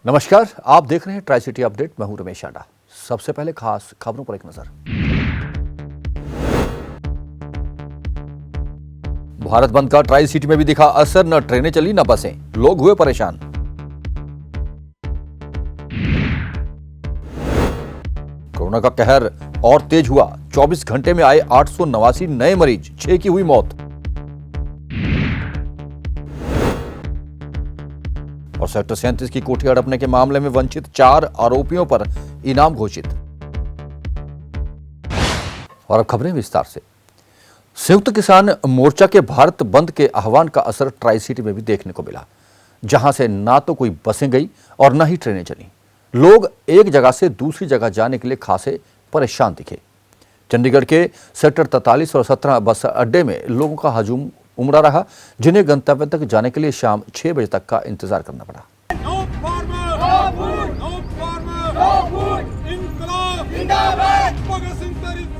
नमस्कार, आप देख रहे हैं ट्राई सिटी अपडेट। मैं हूं रमेश आडा। सबसे पहले खास खबरों पर एक नजर। भारत बंद का ट्राई सिटी में भी दिखा असर, न ट्रेनें चली न बसें, लोग हुए परेशान। कोरोना का कहर और तेज हुआ, 24 घंटे में आए 889 नए मरीज, 6 की हुई मौत। और सेक्टर 37 की कोठी हड़पने के मामले में वंचित 4 आरोपियों पर इनाम घोषित। और अब खबरें विस्तार से। संयुक्त किसान मोर्चा के भारत बंद के आह्वान का असर ट्राई सिटी में भी देखने को मिला, जहां से ना तो कोई बसें गई और न ही ट्रेनें चली। लोग एक जगह से दूसरी जगह जाने के लिए खासे परेशान दिखे। चंडीगढ़ के सेक्टर 43 और 17 बस अड्डे में लोगों का हजूम उमड़ा रहा, जिन्हें गंतव्य तक जाने के लिए शाम 6 बजे तक का इंतजार करना पड़ा।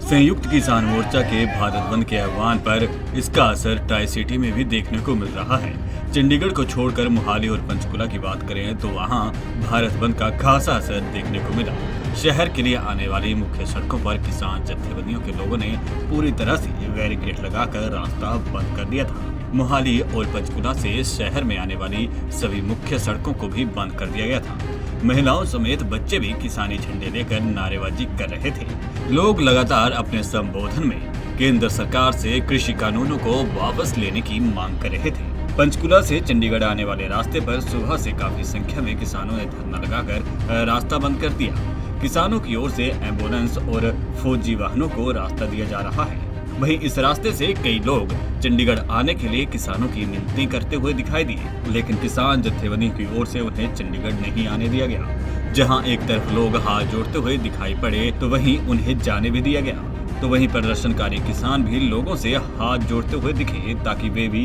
संयुक्त किसान मोर्चा के भारत बंद के आह्वान पर इसका असर ट्राई सिटी में भी देखने को मिल रहा है। चंडीगढ़ को छोड़कर मोहाली और पंचकुला की बात करें तो वहां भारत बंद का खासा असर देखने को मिला। शहर के लिए आने वाली मुख्य सड़कों पर किसान जत्थेबंदियों के लोगों ने पूरी तरह से बैरिकेड लगाकर रास्ता बंद कर दिया था। मोहाली और पंचकुला से शहर में आने वाली सभी मुख्य सड़कों को भी बंद कर दिया गया था। महिलाओं समेत बच्चे भी किसानी झंडे लेकर नारेबाजी कर रहे थे। लोग लगातार अपने संबोधन में केंद्र सरकार से कृषि कानूनों को वापस लेने की मांग कर रहे थे। पंचकुला से चंडीगढ़ आने वाले रास्ते पर सुबह से काफी संख्या में किसानों ने धरना लगाकर रास्ता बंद कर दिया। किसानों की ओर से एम्बुलेंस और फौजी वाहनों को रास्ता दिया जा रहा है। वहीं इस रास्ते से कई लोग चंडीगढ़ आने के लिए किसानों की मिन्नतें करते हुए दिखाई दिए, लेकिन किसान जत्थेबंदियों की ओर से उन्हें चंडीगढ़ नहीं आने दिया गया। जहां एक तरफ लोग हाथ जोड़ते हुए दिखाई पड़े तो वहीं उन्हें जाने भी दिया गया। तो वहीं प्रदर्शनकारी किसान भी लोगों से हाथ जोड़ते हुए दिखे ताकि वे भी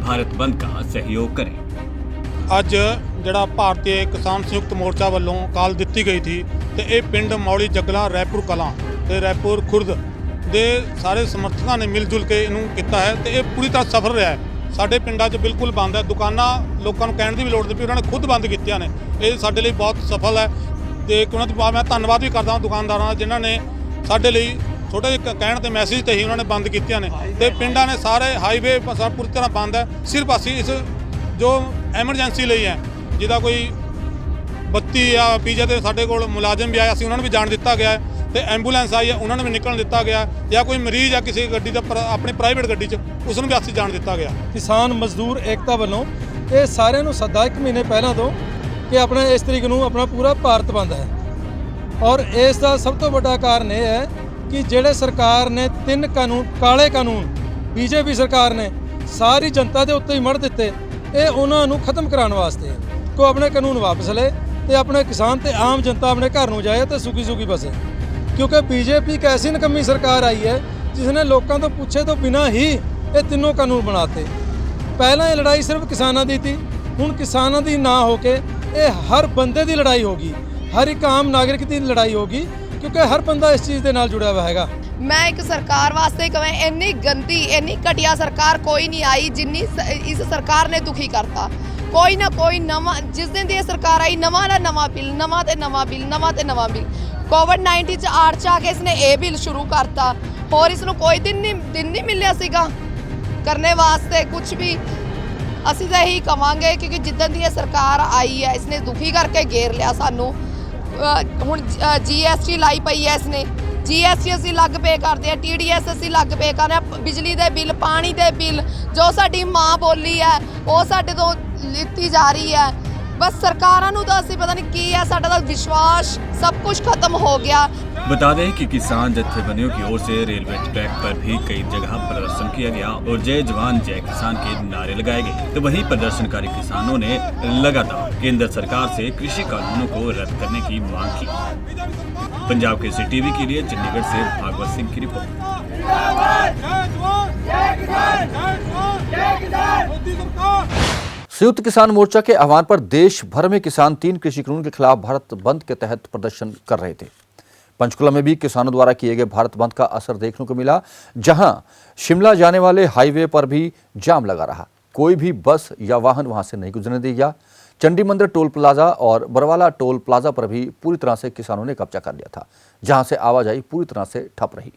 भारत बंद का सहयोग करें। ਅੱਜ ਜਿਹੜਾ ਭਾਰਤੀ ਕਿਸਾਨ ਸੰਯੁਕਤ ਮੋਰਚਾ ਵੱਲੋਂ ਕਾਲ ਦਿੱਤੀ ਗਈ ਸੀ ਤੇ ਇਹ ਪਿੰਡ ਮੌਲੀ ਜੱਗਲਾ ਰੈਪੁਰ ਕਲਾਂ ਤੇ ਰੈਪੁਰ ਖੁਰਦ ਦੇ ਸਾਰੇ ਸਮਰਥਕਾਂ ਨੇ ਮਿਲ ਜੁਲ ਕੇ ਇਹਨੂੰ ਕੀਤਾ ਹੈ ਤੇ ਇਹ ਪੂਰੀ ਤਰ੍ਹਾਂ ਸਫਲ ਰਿਹਾ ਹੈ। ਸਾਡੇ ਪਿੰਡਾਂ 'ਚ ਬਿਲਕੁਲ ਬੰਦ ਹੈ, ਦੁਕਾਨਾਂ ਲੋਕਾਂ ਨੂੰ ਕਹਿਣ ਦੀ ਵੀ ਲੋੜ ਨਹੀਂ ਪਈ, ਉਹਨਾਂ ਨੇ ਖੁਦ ਬੰਦ ਕੀਤੀਆਂ ਨੇ। ਇਹ ਸਾਡੇ ਲਈ ਬਹੁਤ ਸਫਲ ਹੈ ਤੇ ਉਹਨਾਂ ਦਾ ਮੈਂ ਧੰਨਵਾਦ ਵੀ ਕਰਦਾ ਹਾਂ ਦੁਕਾਨਦਾਰਾਂ ਦਾ, ਜਿਨ੍ਹਾਂ ਨੇ ਸਾਡੇ ਲਈ ਛੋਟੇ ਜਿਹੇ ਕਹਿਣ ਤੇ ਮੈਸੇਜ ਤੇ ਹੀ ਉਹਨਾਂ ਨੇ ਬੰਦ ਕੀਤੀਆਂ ਨੇ ਤੇ ਪਿੰਡਾਂ ਨੇ ਸਾਰੇ ਹਾਈਵੇ ਪੂਰੀ ਤਰ੍ਹਾਂ ਬੰਦ ਹੈ। ਸਿਰਫ ਅਸੀਂ ਇਸ ਜੋ ਐਮਰਜੈਂਸੀ ਲਈ ਹੈ, ਜਿਹਦਾ ਕੋਈ ਬੱਤੀ ਜਾਂ ਪੀਜੇ ਤੇ ਸਾਡੇ ਕੋਲ ਮੁਲਾਜ਼ਮ ਵੀ ਆਇਆ ਸੀ, ਉਹਨਾਂ ਨੂੰ ਵੀ ਜਾਣ ਦਿੱਤਾ ਗਿਆ ਹੈ ਤੇ ਐਂਬੂਲੈਂਸ ਆਈ ਹੈ, ਉਹਨਾਂ ਨੂੰ ਵੀ ਨਿਕਲਣ ਦਿੱਤਾ ਗਿਆ, ਜਾਂ ਕੋਈ ਮਰੀਜ਼ ਆ ਕਿਸੇ ਗੱਡੀ ਦਾ ਆਪਣੀ ਪ੍ਰਾਈਵੇਟ ਗੱਡੀ 'ਚ ਉਸ ਨੂੰ ਵੀ ਅਸੀਂ ਜਾਣ ਦਿੱਤਾ ਗਿਆ। ਕਿਸਾਨ ਮਜ਼ਦੂਰ ਏਕਤਾ ਵੱਲੋਂ ਇਹ ਸਾਰਿਆਂ ਨੂੰ ਸੱਦਾ 1 ਮਹੀਨੇ ਪਹਿਲਾਂ ਤੋਂ ਕਿ ਆਪਣਾ ਇਸ ਤਰੀਕ ਨੂੰ ਆਪਣਾ ਪੂਰਾ ਭਾਰਤ ਬੰਦ ਹੈ। ਔਰ ਇਸ ਦਾ ਸਭ ਤੋਂ ਵੱਡਾ ਕਾਰਨ ਇਹ ਹੈ ਕਿ ਜਿਹੜੇ ਸਰਕਾਰ ਨੇ 3 ਕਾਨੂੰਨ ਕਾਲੇ ਕਾਨੂੰਨ ਬੀਜੇਪੀ ਸਰਕਾਰ ਨੇ ਸਾਰੀ ਜਨਤਾ ਦੇ ਉੱਤੇ ਹੀ ਮੜ ਦਿੱਤੇ, ਇਹ ਉਹਨਾਂ ਨੂੰ ਖਤਮ ਕਰਾਉਣ ਵਾਸਤੇ ਕੋ ਆਪਣੇ ਕਾਨੂੰਨ ਵਾਪਸ ਲੈ ਤੇ ਆਪਣੇ ਕਿਸਾਨ ਤੇ ਆਮ ਜਨਤਾ ਆਪਣੇ ਘਰ ਨੂੰ ਜਾਏ ਤੇ ਸੁਖੀ ਸੁਖੀ ਬਸੇ। क्योंकि बीजेपी एक ऐसी नकम्मी सरकार आई है जिसने लोगों तो पूछे तो बिना ही ये तीनों कानून बनाते। पहला ये लड़ाई सिर्फ किसानों की थी, हुण किसानों की ना होके ये हर बंदे की लड़ाई होगी, हर एक आम नागरिक की लड़ाई होगी, क्योंकि हर बंदा इस चीज़ के नाल जुड़ा हुआ है। मैं एक सरकार वास्ते कहें इन्नी गंदी इन्नी घटिया सरकार कोई नहीं आई जिन्नी इस सरकार ने दुखी करता। कोई ना कोई नवा जिस दिन ये सरकार आई नवा ना नवा बिल, नवा ते नवा बिल, नवा ते नवा बिल। कोविड-19 च आड़ च आके इसने ये बिल शुरू करता, और इसनों कोई दिन नहीं मिलिया सीगा करने वास्ते कुछ भी। असीं तो यही कवांगे क्योंकि जिद्दन दी सरकार आई है इसने दुखी करके घेर लिया सानू। हुण GST लाई पई है इसने, GST असीं लग पे करते हैं, TDS असीं लग पे करते हैं, बिजली दे बिल पानी दे बिल जो साडी माँ बोली है वो साडे तो लित्ती जा रही है। बस सरकारां नूं तां असीं पता नहीं की है, साडा तां विश्वास सब कुछ खत्म हो गया। बता दें कि किसान जत्थेबंदियों की ओर से रेलवे ट्रैक पर भी कई जगह प्रदर्शन किया गया और जय जवान जय किसान के नारे लगाए गए। तो वहीं प्रदर्शनकारी किसानों ने लगातार केंद्र सरकार से कृषि कानूनों को रद्द करने की मांग की। पंजाब के टीवी के लिए चंडीगढ़ से भागवत सिंह की रिपोर्ट। संयुक्त किसान मोर्चा के आह्वान पर देश भर में किसान 3 कृषि कानून के खिलाफ भारत बंद के तहत प्रदर्शन कर रहे थे। पंचकुला में भी किसानों द्वारा किए गए भारत बंद का असर देखने को मिला, जहां शिमला जाने वाले हाईवे पर भी जाम लगा रहा। कोई भी बस या वाहन वहां से नहीं गुजरने दिया। चंडी मंदिर टोल प्लाजा और बरवाला टोल प्लाजा पर भी पूरी तरह से किसानों ने कब्जा कर लिया था, जहां से आवाजाही पूरी तरह से ठप रही।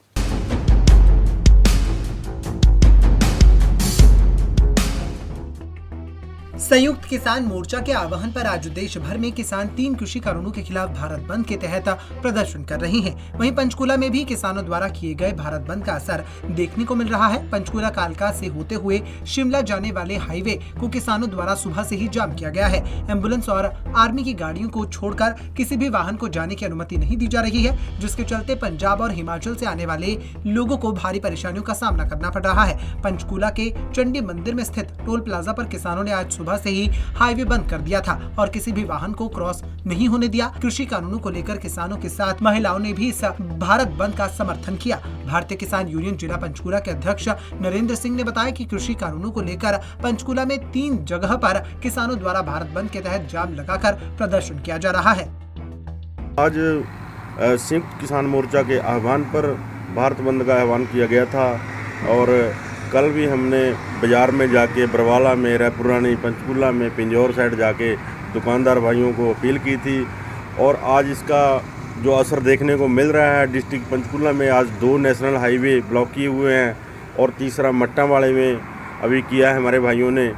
संयुक्त किसान मोर्चा के आह्वान पर आज देश भर में किसान 3 कृषि कानूनों के खिलाफ भारत बंद के तहत प्रदर्शन कर रहे हैं। वहीं पंचकुला में भी किसानों द्वारा किए गए भारत बंद का असर देखने को मिल रहा है। पंचकुला कालका से होते हुए शिमला जाने वाले हाईवे को किसानों द्वारा सुबह से ही जाम किया गया है। एम्बुलेंस और आर्मी की गाड़ियों को छोड़कर किसी भी वाहन को जाने की अनुमति नहीं दी जा रही है, जिसके चलते पंजाब और हिमाचल से आने वाले लोगों को भारी परेशानियों का सामना करना पड़ रहा है। पंचकुला के चंडी मंदिर में स्थित टोल प्लाजा पर किसानों ने आज सुबह से ही हाईवे बंद कर दिया था और किसी भी वाहन को क्रॉस नहीं होने दिया। कृषि कानूनों को लेकर किसानों के साथ महिलाओं ने भी इस भारत बंद का समर्थन किया। भारतीय किसान यूनियन जिला पंचकुला के अध्यक्ष नरेंद्र सिंह ने बताया कि कृषि कानूनों को लेकर पंचकुला में 3 जगह पर किसानों द्वारा भारत बंद के तहत जाम लगाकर प्रदर्शन किया जा रहा है। आज संयुक्त किसान मोर्चा के आह्वान पर भारत बंद का आह्वान किया गया था और कल भी हमने बाज़ार में जाके बरवाला में, रायपुरानी, पंचकुला में, पिंजौर साइड जाके दुकानदार भाइयों को अपील की थी और आज इसका जो असर देखने को मिल रहा है। डिस्ट्रिक्ट पंचकुला में आज 2 नेशनल हाईवे ब्लॉक किए हुए हैं और तीसरा मट्टा वाले में अभी किया है हमारे भाइयों ने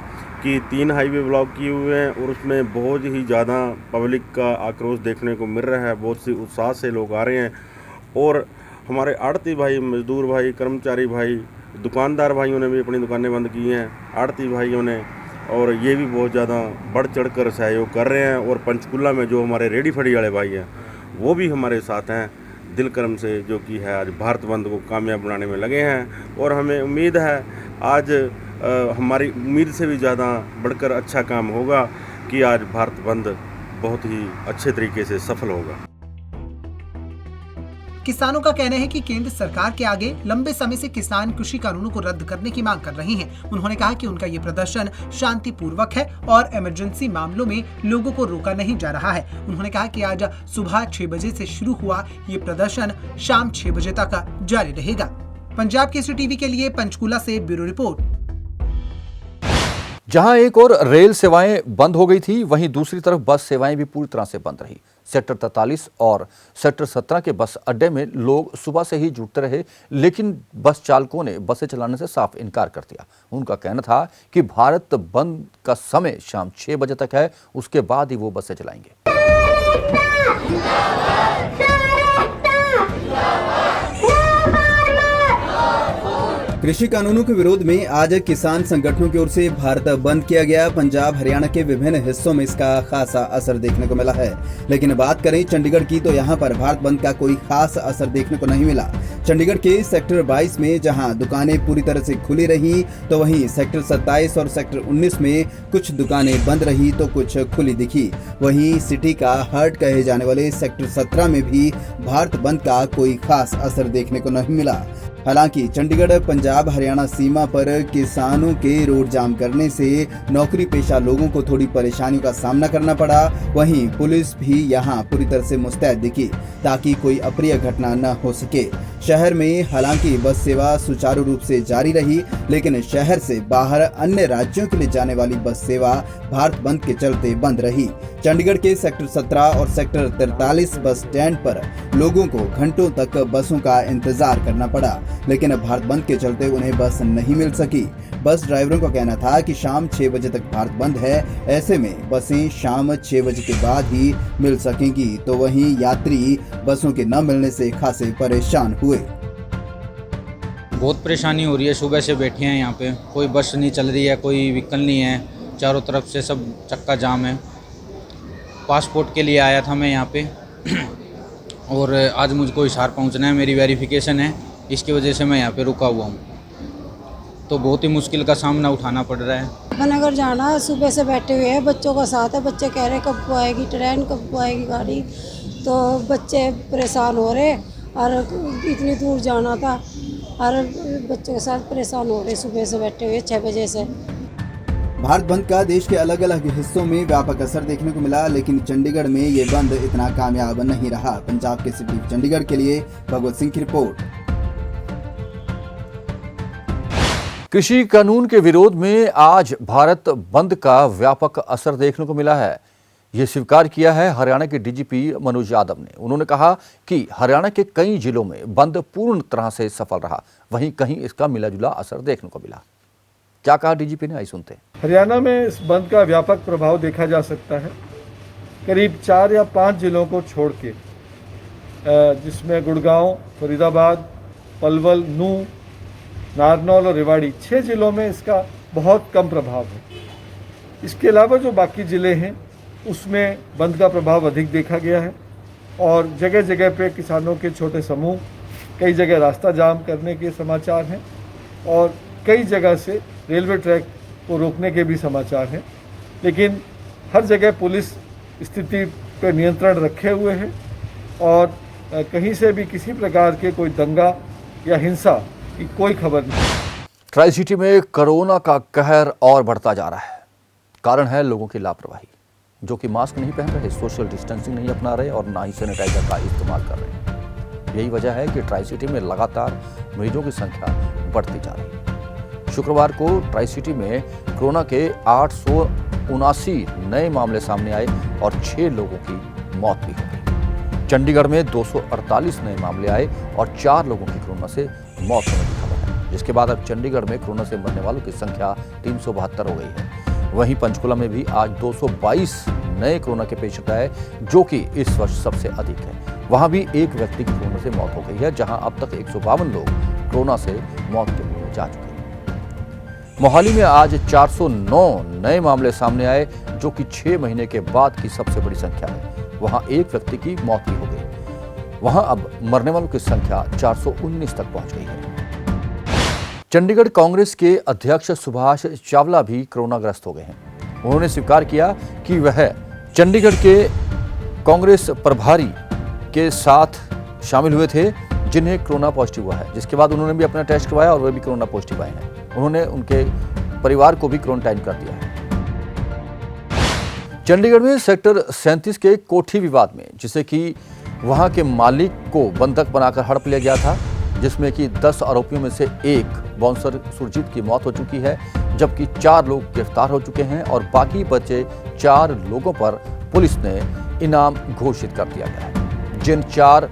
कि 3 हाईवे ब्लॉक किए हुए हैं और उसमें बहुत ही ज़्यादा पब्लिक का आक्रोश देखने को मिल रहा है। बहुत सी उत्साह से लोग आ रहे हैं और हमारे आड़ती भाई, मजदूर भाई, कर्मचारी भाई, दुकानदार भाइयों ने भी अपनी दुकानें बंद की हैं, आड़ती भाइयों ने, और ये भी बहुत ज़्यादा बढ़ चढ़ कर सहयोग कर रहे हैं। और पंचकुला में जो हमारे रेडी फड़ी वाले भाई हैं वो भी हमारे साथ हैं दिल कर्म से, जो कि है आज भारत बंद को कामयाब बनाने में लगे हैं। और हमें उम्मीद है आज हमारी उम्मीद से भी ज़्यादा बढ़कर अच्छा काम होगा कि आज भारत बंद बहुत ही अच्छे तरीके से सफल होगा। किसानों का कहना है कि केंद्र सरकार के आगे लंबे समय से किसान कृषि कानूनों को रद्द करने की मांग कर रहे हैं। उन्होंने कहा कि उनका ये प्रदर्शन शांतिपूर्वक है और इमरजेंसी मामलों में लोगों को रोका नहीं जा रहा है। उन्होंने कहा कि आज सुबह 6 बजे से शुरू हुआ ये प्रदर्शन शाम 6 बजे तक जारी रहेगा। पंजाब केसरी टीवी के लिए पंचकुला से ब्यूरो रिपोर्ट। जहां एक और रेल सेवाएं बंद हो गई थी, वहीं दूसरी तरफ बस सेवाएं भी पूरी तरह से बंद रही। सेक्टर 43 और सेक्टर 17 के बस अड्डे में लोग सुबह से ही जुटते रहे, लेकिन बस चालकों ने बसें चलाने से साफ इनकार कर दिया। उनका कहना था कि भारत बंद का समय शाम 6 बजे तक है, उसके बाद ही वो बसें चलाएंगे। कृषि कानूनों के विरोध में आज किसान संगठनों की ओर से भारत बंद किया गया। पंजाब, हरियाणा के विभिन्न हिस्सों में इसका खासा असर देखने को मिला है, लेकिन बात करें चंडीगढ़ की तो यहाँ पर भारत बंद का कोई खास असर देखने को नहीं मिला। चंडीगढ़ के सेक्टर 22 में जहां दुकानें पूरी तरह से खुली रही, तो वहीं सेक्टर 27 और सेक्टर 19 में कुछ दुकानें बंद रही तो कुछ खुली दिखी। वहीं सिटी का हार्ट कहे जाने वाले सेक्टर 17 में भी भारत बंद का कोई खास असर देखने को नहीं मिला। हालांकि चंडीगढ़ पंजाब हरियाणा सीमा पर किसानों के रोड जाम करने से नौकरी पेशा लोगों को थोड़ी परेशानियों का सामना करना पड़ा। वहीं पुलिस भी यहां पूरी तरह से मुस्तैद दिखी ताकि कोई अप्रिय घटना न हो सके। शहर में हालांकि बस सेवा सुचारू रूप से जारी रही, लेकिन शहर से बाहर अन्य राज्यों के लिए जाने वाली बस सेवा भारत बंद के चलते बंद रही। चंडीगढ़ के सेक्टर 17 और सेक्टर 43 बस स्टैंड पर लोगों को घंटों तक बसों का इंतजार करना पड़ा, लेकिन भारत बंद के चलते उन्हें बस नहीं मिल सकी। बस ड्राइवरों का कहना था कि शाम 6 बजे तक भारत बंद है, ऐसे में बसें शाम 6 बजे के बाद ही मिल सकेंगी। तो वहीं यात्री बसों के न मिलने से खासे परेशान हुए। बहुत परेशानी हो रही है, सुबह से बैठे हैं यहाँ पे, कोई बस नहीं चल रही है, कोई व्हीकल नहीं है, चारों तरफ से सब चक्का जाम है। पासपोर्ट के लिए आया था मैं यहाँ पे और आज मुझको हिसार पहुँचना है, मेरी वेरिफिकेशन है, इसकी वजह से मैं यहाँ पे रुका हुआ हूँ। तो बहुत ही मुश्किल का सामना उठाना पड़ रहा है। नगर जाना है, सुबह से बैठे हुए हैं, बच्चों का साथ है, बच्चे कह रहे कब आएगी ट्रेन, कब आएगी गाड़ी, तो बच्चे परेशान हो रहे और इतनी दूर जाना था और बच्चों के साथ परेशान हो रहे, सुबह से बैठे हुए 6 बजे से। भारत बंद का देश के अलग अलग हिस्सों में व्यापक असर देखने को मिला, लेकिन चंडीगढ़ में ये बंद इतना कामयाब नहीं रहा। पंजाब के सिटी चंडीगढ़ के लिए भगवत सिंह की रिपोर्ट। कृषि कानून के विरोध में आज भारत बंद का व्यापक असर देखने को मिला है। ये स्वीकार किया है हरियाणा के डीजीपी मनोज यादव ने। उन्होंने कहा कि हरियाणा के कई जिलों में बंद पूर्ण तरह से सफल रहा, वहीं कहीं इसका मिला-जुला असर देखने को मिला। क्या कहा डीजीपी ने, आइए सुनते हैं। हरियाणा में इस बंद का व्यापक प्रभाव देखा जा सकता है। करीब 4 या 5 जिलों को छोड़ के, जिसमें गुड़गांव, फरीदाबाद, पलवल, नूंह, नारनौल और रेवाड़ी, 6 जिलों में इसका बहुत कम प्रभाव है। इसके अलावा जो बाकी ज़िले हैं उसमें बंद का प्रभाव अधिक देखा गया है और जगह जगह पे किसानों के छोटे समूह, कई जगह रास्ता जाम करने के समाचार हैं और कई जगह से रेलवे ट्रैक को रोकने के भी समाचार हैं। लेकिन हर जगह पुलिस स्थिति पर नियंत्रण रखे हुए है और कहीं से भी किसी प्रकार के कोई दंगा या हिंसा की कोई खबर नहीं। ट्राई सिटी में कोरोना का कहर और बढ़ता जा रहा है। कारण है लोगों की लापरवाही, जो कि मास्क नहीं पहन रहे, सोशल डिस्टेंसिंग नहीं अपना रहे और ना ही सैनिटाइजर का इस्तेमाल कर रहे। यही वजह है कि ट्राई सिटी में लगातार मरीजों की संख्या बढ़ती जा रही है। शुक्रवार को ट्राई सिटी में कोरोना के 879 नए मामले सामने आए और 6 लोगों की मौत भी हो गई। चंडीगढ़ में 248 नए मामले आए और 4 लोगों की कोरोना से मौत होने की खबर है, जिसके बाद अब चंडीगढ़ में कोरोना से मरने वालों की संख्या 372 हो गई है। वहीं पंचकुला में भी आज 222 नए कोरोना के पेशेंट आए, जो कि इस वर्ष सबसे अधिक है। वहां भी एक व्यक्ति की कोरोना से मौत हो गई है, जहां अब तक 152 लोग कोरोना से मौत के मुंह में जा चुके हैं। मोहाली में आज 409 नए मामले सामने आए, जो कि 6 महीने के बाद की सबसे बड़ी संख्या है। वहां एक व्यक्ति की मौत भी हो गई। वहां अब मरने वालों की संख्या 419 तक पहुंच गई है। चंडीगढ़ कांग्रेस के अध्यक्ष सुभाष चावला भी कोरोनाग्रस्त हो गए हैं। उन्होंने स्वीकार किया कि वह चंडीगढ़ के कांग्रेस प्रभारी के साथ शामिल हुए थे जिन्हें कोरोना पॉजिटिव हुआ है, जिसके बाद उन्होंने भी अपना टेस्ट करवाया और वे भी कोरोना पॉजिटिव आए हैं। उन्होंने उनके परिवार को भी क्वारंटाइन कर दिया है। चंडीगढ़ में सेक्टर 37 के कोठी विवाद में, जिसे कि वहां के मालिक को बंधक बनाकर हड़प लिया गया था, जिसमें कि 10 आरोपियों में से एक बाउंसर सुरजीत की मौत हो चुकी है, जबकि 4 लोग गिरफ्तार हो चुके हैं और बाकी बचे 4 लोगों पर पुलिस ने इनाम घोषित कर दिया गया है। जिन 4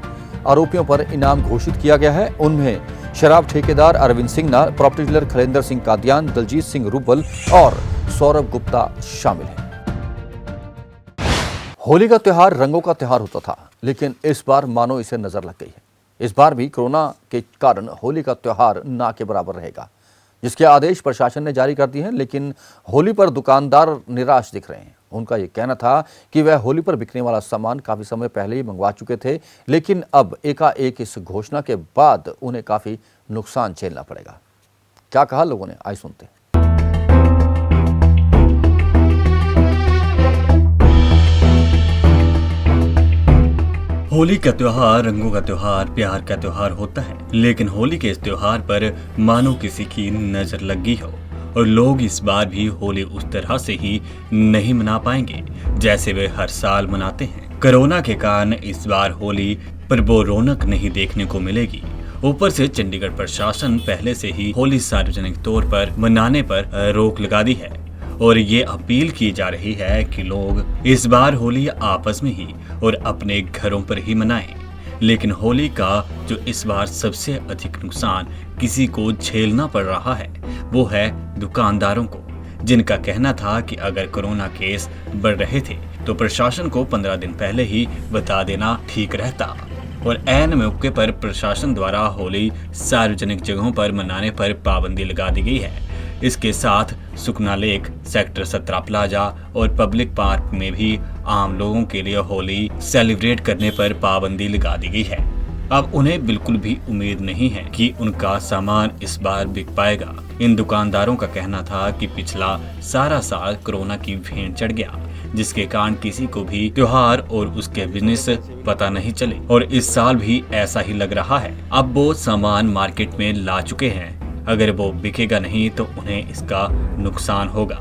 आरोपियों पर इनाम घोषित किया गया है, उनमें शराब ठेकेदार अरविंद सिंगना, प्रॉपर्टी डीलर खलेंदर सिंह कादियान, दलजीत सिंह रुबल और सौरभ गुप्ता शामिल हैं। होली का त्योहार रंगों का त्योहार होता था, लेकिन इस बार मानो इसे नजर लग गई है। इस बार भी कोरोना के कारण होली का त्योहार ना के बराबर रहेगा, जिसके आदेश प्रशासन ने जारी कर दिए हैं। लेकिन होली पर दुकानदार निराश दिख रहे हैं। उनका ये कहना था कि वह होली पर बिकने वाला सामान काफ़ी समय पहले ही मंगवा चुके थे, लेकिन अब एकाएक इस घोषणा के बाद उन्हें काफ़ी नुकसान झेलना पड़ेगा। क्या कहा लोगों ने, आइए सुनते हैं। होली का त्योहार रंगों का त्योहार, प्यार का त्योहार होता है, लेकिन होली के इस त्योहार पर मानो किसी की नजर लग गई हो और लोग इस बार भी होली उस तरह से ही नहीं मना पाएंगे जैसे वे हर साल मनाते हैं। कोरोना के कारण इस बार होली पर वो रौनक नहीं देखने को मिलेगी। ऊपर से चंडीगढ़ प्रशासन पहले से ही होली सार्वजनिक तौर पर मनाने पर रोक लगा दी है और ये अपील की जा रही है कि लोग इस बार होली आपस में ही और अपने घरों पर ही मनाएं। लेकिन होली का जो इस बार सबसे अधिक नुकसान किसी को झेलना पड़ रहा है, वो है दुकानदारों को, जिनका कहना था कि अगर कोरोना केस बढ़ रहे थे तो प्रशासन को 15 दिन पहले ही बता देना ठीक रहता। और ऐन मौके पर प्रशासन द्वारा होली सार्वजनिक जगहों पर मनाने पर पाबंदी लगा दी गई है। इसके साथ सुखना लेक, सेक्टर 17 प्लाजा और पब्लिक पार्क में भी आम लोगों के लिए होली सेलिब्रेट करने पर पाबंदी लगा दी गई है। अब उन्हें बिल्कुल भी उम्मीद नहीं है कि उनका सामान इस बार बिक पाएगा। इन दुकानदारों का कहना था कि पिछला सारा साल कोरोना की भेंट चढ़ गया, जिसके कारण किसी को भी त्योहार और उसके बिजनेस पता नहीं चले और इस साल भी ऐसा ही लग रहा है। अब वो सामान मार्केट में ला चुके हैं, अगर वो बिकेगा नहीं तो उन्हें इसका नुकसान होगा।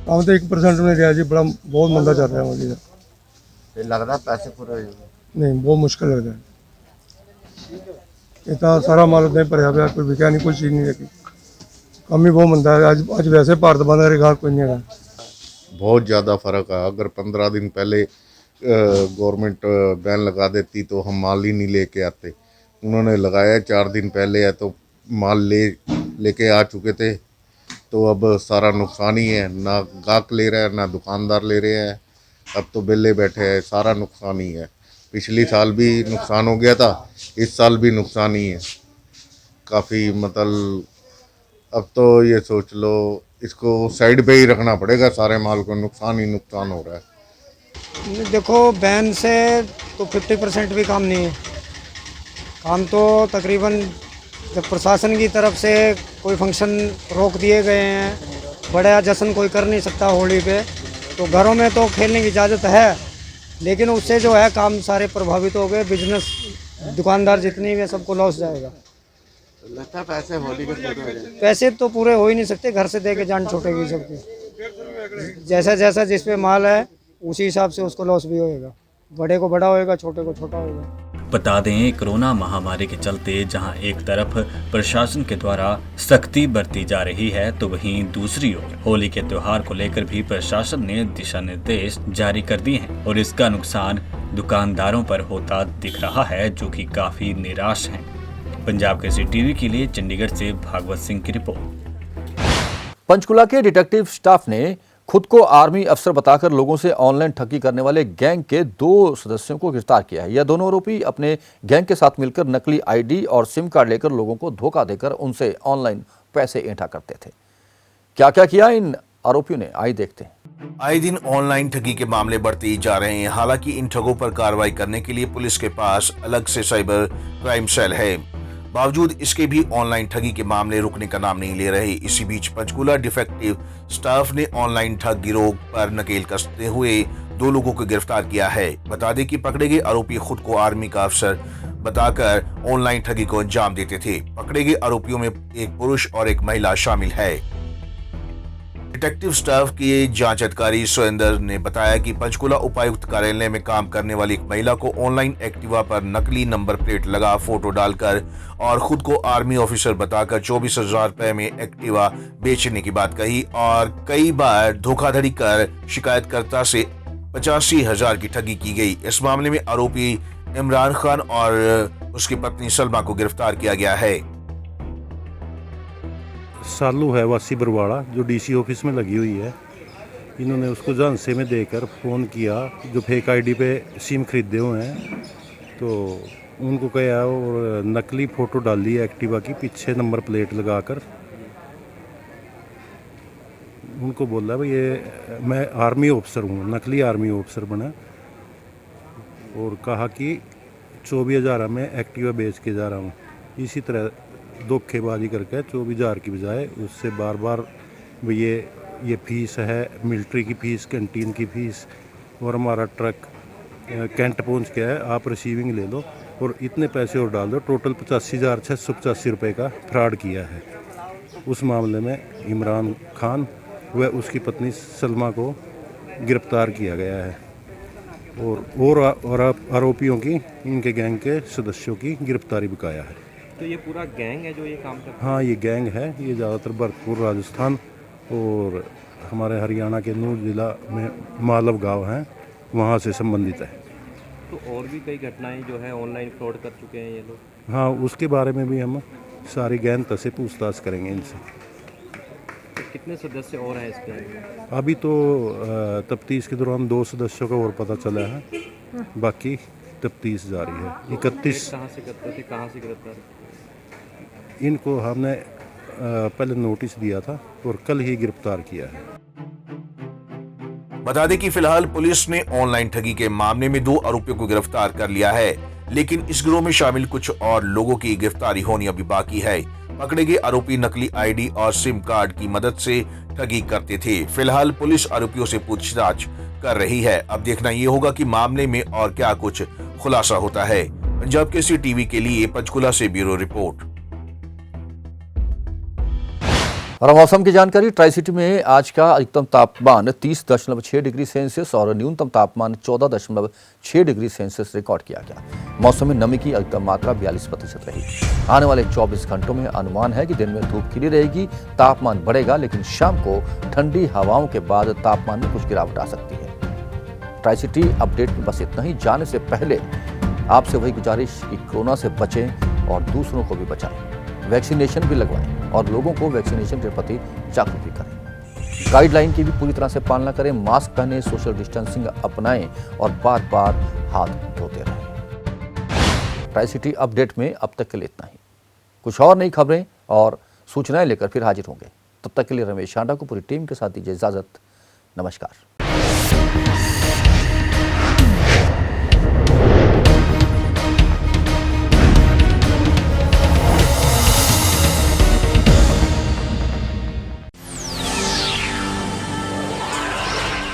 हम तो 1% में गया जी, बड़ा बहुत मंदा चल रहा है मुझे। लग रहा है पैसे पूरे नहीं, बहुत मुश्किल लग रहा है। इतना सारा माल उदय भरया पिया, कोई विकया नहीं, कोई चीज़ नहीं रखी। कम ही बहुत मंदा है। अज वैसे भारत बंद का रिकॉर्ड कोई नहीं है। बहुत ज़्यादा फ़र्क है। अगर 15 दिन पहले गवर्नमेंट बैन लगा देती तो हम माल ही नहीं लेके आते। उन्होंने लगाया 4 दिन पहले है तो माल लेके आ चुके थे, तो अब सारा नुकसान ही है। ना गाहक ले रहा है ना दुकानदार ले रहे हैं, अब तो बेले बैठे हैं, सारा नुकसान ही है। पिछली साल भी नुकसान हो गया था, इस साल भी नुकसान ही है काफ़ी। मतलब अब तो ये सोच लो इसको साइड पे ही रखना पड़ेगा, सारे माल को नुकसान ही नुकसान हो रहा है। देखो बैन से तो 50% भी काम नहीं है। काम तो तकरीबन जब प्रशासन की तरफ से कोई फंक्शन रोक दिए गए हैं, बड़ा जश्न कोई कर नहीं सकता होली पे, तो घरों में तो खेलने की इजाज़त है, लेकिन उससे जो है काम सारे प्रभावित हो गए। बिजनेस दुकानदार जितनी भी है सबको लॉस जाएगा। लगता पैसे होली के पूरे हो जाए। पैसे तो पूरे हो ही नहीं सकते, घर से दे के जान छूटेगी सबकी। जैसा जैसा जिस पे माल है उसी हिसाब से उसको लॉस भी होएगा। बड़े को बड़ा होएगा, छोटे को छोटा होएगा। बता दें, कोरोना महामारी के चलते जहां एक तरफ प्रशासन के द्वारा सख्ती बरती जा रही है, तो वहीं दूसरी ओर होली के त्योहार को लेकर भी प्रशासन ने दिशा निर्देश जारी कर दिए हैं और इसका नुकसान दुकानदारों पर होता दिख रहा है, जो कि काफी निराश हैं। पंजाब केसरी टीवी के लिए चंडीगढ़ से भागवत सिंह की रिपोर्ट। पंचकुला के डिटेक्टिव स्टाफ ने खुद को आर्मी अफसर बताकर लोगों से ऑनलाइन ठगी करने वाले गैंग के 2 सदस्यों को गिरफ्तार किया है। यह दोनों आरोपी अपने गैंग के साथ मिलकर नकली आईडी और सिम कार्ड लेकर लोगों को धोखा देकर उनसे ऑनलाइन पैसे ऐंठा करते थे। क्या क्या किया इन आरोपियों ने, आइए देखते हैं। आए दिन ऑनलाइन ठगी के मामले बढ़ते ही जा रहे हैं। हालांकि इन ठगों पर कार्रवाई करने के लिए पुलिस के पास अलग से साइबर क्राइम सेल है, बावजूद इसके भी ऑनलाइन ठगी के मामले रुकने का नाम नहीं ले रहे। इसी बीच पंचकुला डिटेक्टिव स्टाफ ने ऑनलाइन ठग गिरोह पर नकेल कसते हुए 2 लोगों को गिरफ्तार किया है। बता दें कि पकड़े गए आरोपी खुद को आर्मी का अफसर बताकर ऑनलाइन ठगी को अंजाम देते थे। पकड़े गए आरोपियों में एक पुरुष और एक महिला शामिल है। डिटेक्टिव स्टाफ के जांच अधिकारी सुरेंद्र ने बताया कि पंचकुला उपायुक्त कार्यालय में काम करने वाली एक महिला को ऑनलाइन एक्टिवा पर नकली नंबर प्लेट लगा फोटो डालकर और खुद को आर्मी ऑफिसर बताकर 24,000 रुपए में एक्टिवा बेचने की बात कही और कई बार धोखाधड़ी कर शिकायतकर्ता से 85,000 की ठगी की गई। इस मामले में आरोपी इमरान खान और उसकी पत्नी सलमा को गिरफ्तार किया गया है। सालू है वासी बरवाड़ा, जो डीसी ऑफिस में लगी हुई है। इन्होंने उसको झांसे में देकर फ़ोन किया, जो फेक आईडी पे सिम खरीदे हुए हैं, तो उनको कहा और नकली फ़ोटो डाली है एक्टिवा की, पीछे नंबर प्लेट लगाकर उनको बोला भाई ये मैं आर्मी ऑफिसर हूँ, नकली आर्मी ऑफिसर बना, और कहा कि 24,000 में एक्टिवा बेच के जा रहा हूँ। इसी तरह धोखेबाजी करके 24,000 की बजाय उससे बार बार ये फ़ीस है, मिलिट्री की फ़ीस, कैंटीन की फ़ीस और हमारा ट्रक कैंट पहुंच गया है, आप रिसीविंग ले लो और इतने पैसे और डाल दो। टोटल 85,685 रुपये का फ्रॉड किया है। उस मामले में इमरान खान व उसकी पत्नी सलमा को गिरफ्तार किया गया है और आरोपियों की, इनके गैंग के सदस्यों की गिरफ्तारी बकाया है। तो ये पूरा गैंग है जो ये काम करता है? हाँ, ये गैंग है। ये ज़्यादातर भरतपुर राजस्थान और हमारे हरियाणा के नूर जिला में मालव गांव हैं, वहाँ से संबंधित है। तो और भी कई घटनाएं जो है ऑनलाइन फ्रॉड कर चुके हैं ये लोग? हाँ, उसके बारे में भी हम सारी गैंग से पूछताछ करेंगे इनसे। तो कितने सदस्य और हैं इस गैंग में? अभी तो तफ्तीश के दौरान 2 सदस्यों का और पता चला है, बाकी तफ्तीश जारी है। 31 कहाँ से करते थे, कहाँ से गिरफ्तार? इनको हमने पहले नोटिस दिया था और कल ही गिरफ्तार किया है। बता दें कि फिलहाल पुलिस ने ऑनलाइन ठगी के मामले में 2 आरोपियों को गिरफ्तार कर लिया है, लेकिन इस गिरोह में शामिल कुछ और लोगों की गिरफ्तारी होनी अभी बाकी है। पकड़े गए आरोपी नकली आईडी और सिम कार्ड की मदद से ठगी करते थे। फिलहाल पुलिस आरोपियों से पूछताछ कर रही है। अब देखना ये होगा कि मामले में और क्या कुछ खुलासा होता है। पंजाब केसरी टीवी के लिए पंचकुला से ब्यूरो रिपोर्ट। और मौसम की जानकारी, ट्राई सिटी में आज का अधिकतम तापमान 30.6 डिग्री सेल्सियस और न्यूनतम तापमान 14.6 डिग्री सेल्सियस रिकॉर्ड किया गया। मौसम में नमी की अधिकतम मात्रा 42% रही। आने वाले 24 घंटों में अनुमान है कि दिन में धूप खिली रहेगी, तापमान बढ़ेगा, लेकिन शाम को ठंडी हवाओं के बाद तापमान में कुछ गिरावट आ सकती है। ट्राई सिटी अपडेट में बस इतना ही। जाने से पहले आपसे वही गुजारिश कि कोरोना से बचें और दूसरों को भी बचाएं, वैक्सीनेशन भी लगवाएं और लोगों को वैक्सीनेशन के प्रति जागरूक भी करें। गाइडलाइन की भी पूरी तरह से पालना करें, मास्क पहनें, सोशल डिस्टेंसिंग अपनाएं और बार बार हाथ धोते रहें। ट्राई सिटी अपडेट में अब तक के लिए इतना ही। कुछ और नई खबरें और सूचनाएं लेकर फिर हाजिर होंगे। तब तक के लिए रमेश शांडा को पूरी टीम के साथ दीजिए इजाजत। नमस्कार।